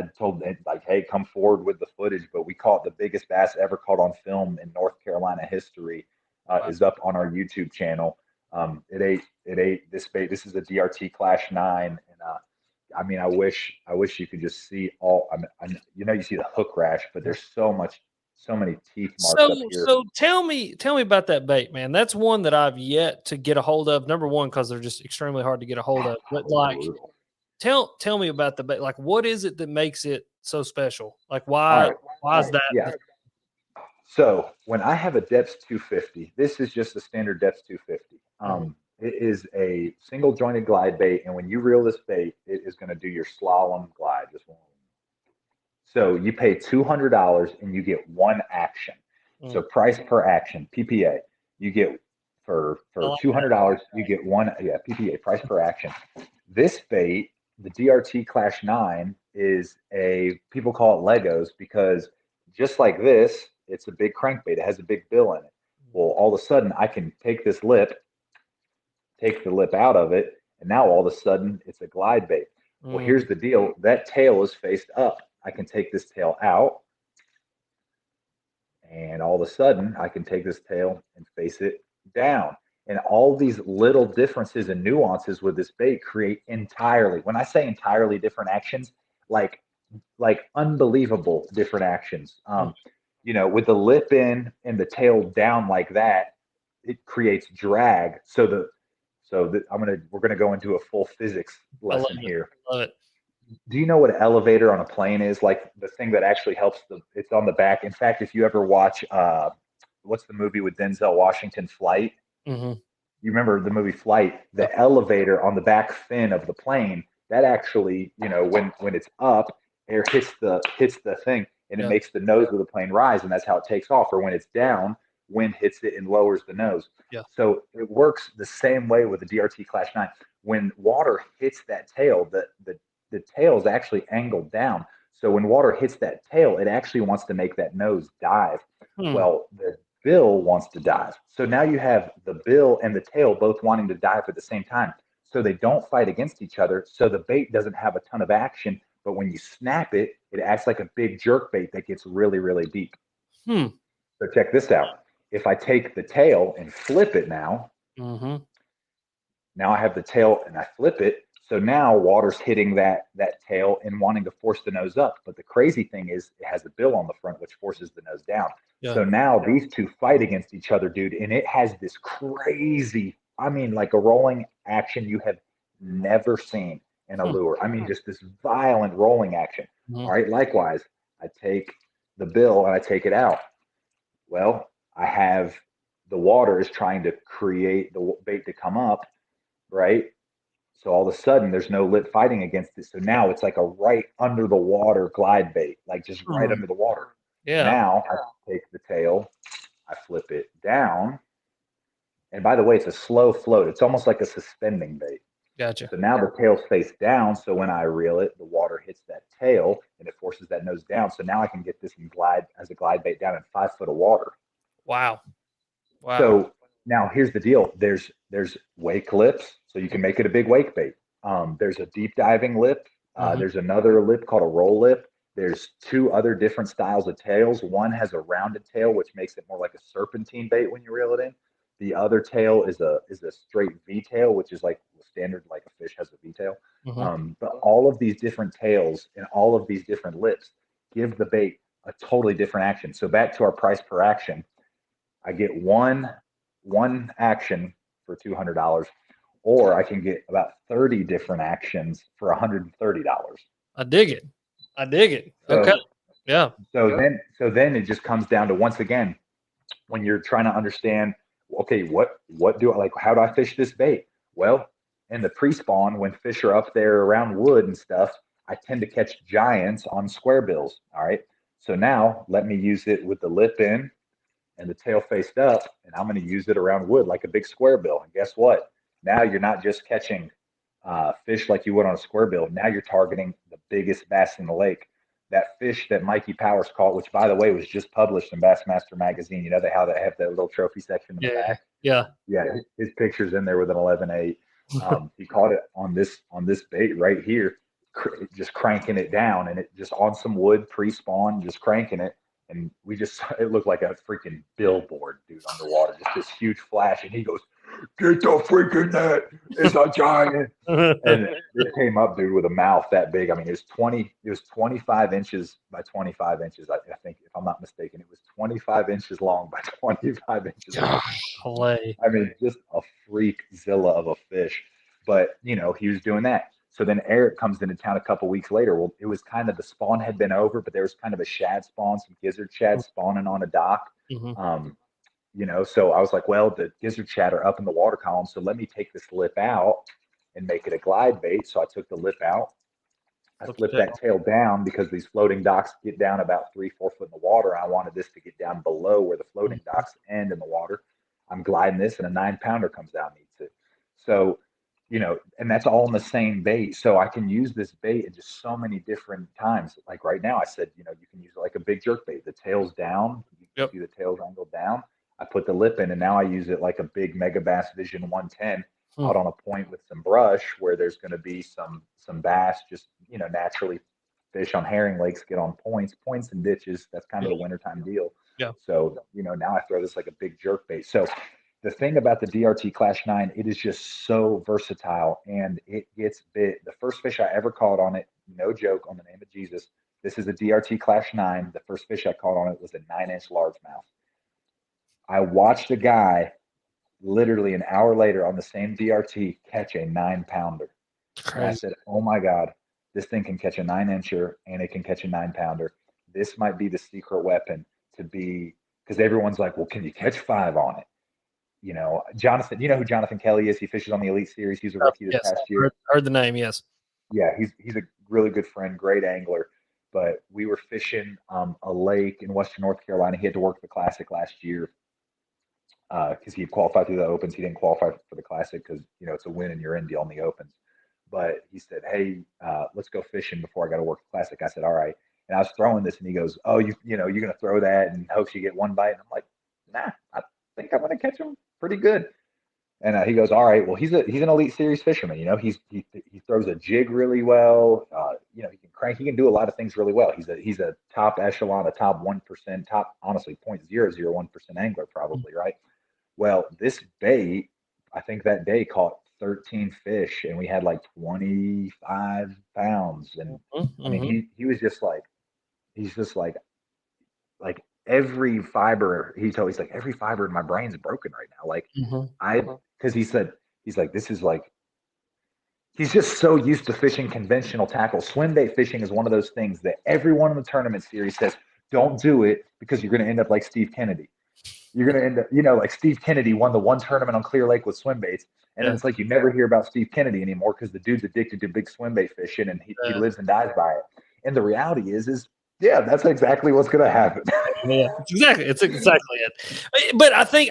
I told it like, hey, come forward with the footage. But we caught the biggest bass ever caught on film in North Carolina history. Wow. Is up on our YouTube channel. It ate this bait. This is a DRT Klash 9, and I mean, I wish you could just see all. You see the hook rash, but there's so many teeth marks up here. So tell me about that bait, man. That's one that I've yet to get a hold of. Number one, because they're just extremely hard to get a hold of. But like, Brutal. tell me about the bait. Like, what is it that makes it so special? Like, All why right, is that? yeah. So when I have a depths 250, this is just the standard depths 250. It is a single jointed glide bait, and when you reel this bait, it is going to do your slalom glide. Just one. So you pay $200 and you get one action. So price per action, PPA. You get for $200, you get one, PPA, price per action. This bait, the DRT Klash 9, is people call it Legos because just like this, it's a big crankbait. It has a big bill in it. Well, all of a sudden, I can take this lip, take the lip out of it, and now all of a sudden, it's a glide bait. Well, here's the deal. That tail is faced up. I can take this tail out, and all of a sudden, I can take this tail and face it down. And all these little differences and nuances with this bait create entirely, when I say entirely different actions, like unbelievable different actions. With the lip in and the tail down like that, it creates drag. We're gonna go into a full physics lesson here. Love it. Do you know what an elevator on a plane is? Like the thing that actually helps it's on the back. In fact, if you ever watch what's the movie with Denzel Washington, Flight? Mm-hmm. You remember the movie Flight? The elevator on the back fin of the plane, that actually, when it's up, air hits the thing and it makes the nose of the plane rise, and that's how it takes off. Or when it's down, wind hits it and lowers the nose. Yeah. So it works the same way with the DRT Klash 9. When water hits that tail, the tail is actually angled down. So when water hits that tail, it actually wants to make that nose dive. Well, the bill wants to dive. So now you have the bill and the tail both wanting to dive at the same time. So they don't fight against each other. So the bait doesn't have a ton of action. But when you snap it, it acts like a big jerk bait that gets really, really deep. So check this out. If I take the tail and flip it now, now I have the tail and I flip it. So now water's hitting that tail and wanting to force the nose up. But the crazy thing is it has a bill on the front, which forces the nose down. Yeah. So now these two fight against each other, dude. And it has this crazy, like a rolling action you have never seen in a lure. Just this violent rolling action. All right. Likewise, I take the bill and I take it out. Well, I have the water is trying to create the bait to come up, right? So all of a sudden, there's no lip fighting against it. So now it's like a right under the water glide bait, like just right under the water. Yeah. Now I take the tail, I flip it down. And by the way, it's a slow float. It's almost like a suspending bait. Gotcha. So now the tail's face down. So when I reel it, the water hits that tail and it forces that nose down. So now I can get this and glide as a glide bait down in 5 foot of water. Wow. So now here's the deal. There's wake lips, so you can make it a big wake bait. There's a deep diving lip. There's another lip called a roll lip. There's 2 other different styles of tails. One has a rounded tail, which makes it more like a serpentine bait when you reel it in. The other tail is a straight V tail, which is like standard, like a fish has a V tail. But all of these different tails and all of these different lips give the bait a totally different action. So back to our price per action, I get one action for $200, or I can get about 30 different actions for $130. I dig it. So, okay. Yeah. So then it just comes down to, once again, when you're trying to understand, okay, what do I like? How do I fish this bait? Well, in the pre-spawn, when fish are up there around wood and stuff, I tend to catch giants on square bills. All right. So now let me use it with the lip in and the tail faced up, and I'm going to use it around wood like a big square bill. And guess what? Now you're not just catching fish like you would on a square bill. Now you're targeting the biggest bass in the lake. That fish that Mikey Powers caught, which by the way was just published in Bassmaster magazine. You know how they have that little trophy section in the back. Yeah. His picture's in there with an 11.8. He caught it on this bait right here. just cranking it down, and it just on some wood pre-spawn, just cranking it. And it looked like a freaking billboard, dude, underwater, just this huge flash. And he goes, "Get the freaking net! It's a giant!" And it came up, dude, with a mouth that big. I mean, it was 25 inches by 25 inches. I think, if I'm not mistaken, it was 25 inches long by 25 inches wide. I mean, just a freakzilla of a fish. But, he was doing that. So then Eric comes into town a couple weeks later. Well, it was kind of, the spawn had been over, but there was kind of a shad spawn, some gizzard shad spawning on a dock. So I was like, well, the gizzard shad are up in the water column, so let me take this lip out and make it a glide bait. So I took the lip out. I flipped that tail down because these floating docks get down about 3-4 foot in the water. I wanted this to get down below where the floating docks end in the water. I'm gliding this, and a 9-pounder comes out and eats it. So, and that's all in the same bait. So I can use this bait in just so many different times. Like right now, I said, you can use it like a big jerk bait. The tail's down. You can see the tail's angled down. I put the lip in, and now I use it like a big Megabass Vision 110 out on a point with some brush, where there's going to be some bass, just, naturally fish on herring lakes get on points and ditches. That's kind of the wintertime deal. Yeah. So, now I throw this like a big jerk bait. So the thing about the DRT Klash 9, it is just so versatile, and it gets bit. The first fish I ever caught on it, no joke, on the name of Jesus, this is a DRT Klash 9. The first fish I caught on it was a 9-inch largemouth. I watched a guy literally an hour later on the same DRT catch a 9-pounder. And I said, oh my God, this thing can catch a 9-incher and it can catch a 9-pounder. This might be the secret weapon to be, because everyone's like, well, can you catch 5 on it? Jonathan, you know who Jonathan Kelly is? He fishes on the Elite Series. He's a rookie this past year. Heard the name, yes. Yeah, he's a really good friend, great angler. But we were fishing a lake in Western North Carolina. He had to work the Classic last year because he had qualified through the Opens. He didn't qualify for the Classic because, it's a win and you're in deal on the Opens. But he said, hey, let's go fishing before I got to work the Classic. I said, all right. And I was throwing this, and he goes, oh, you're going to throw that and hopes you get one bite. And I'm like, nah, I think I'm going to catch him pretty good. And he goes, all right, well, he's an Elite Series fisherman. He throws a jig really well. He can crank. He can do a lot of things really well. He's a top echelon, a top 1%, top, honestly, 0.001% angler probably, right? Well, this bait, I think that day caught 13 fish, and we had like 25 pounds. And I mean, he was just like, he's just like every fiber, he's like, every fiber in my brain's broken right now. Like because he's like, this is like, he's just so used to fishing conventional tackle. Swim bait fishing is one of those things that everyone in the tournament series says, don't do it because you're going to end up like Steve Kennedy. You're going to end up, like Steve Kennedy won the one tournament on Clear Lake with swim baits. And then it's like, you never hear about Steve Kennedy anymore because the dude's addicted to big swim bait fishing, and he lives and dies by it. And the reality is yeah, that's exactly what's going to happen. Yeah, it's exactly it. But I think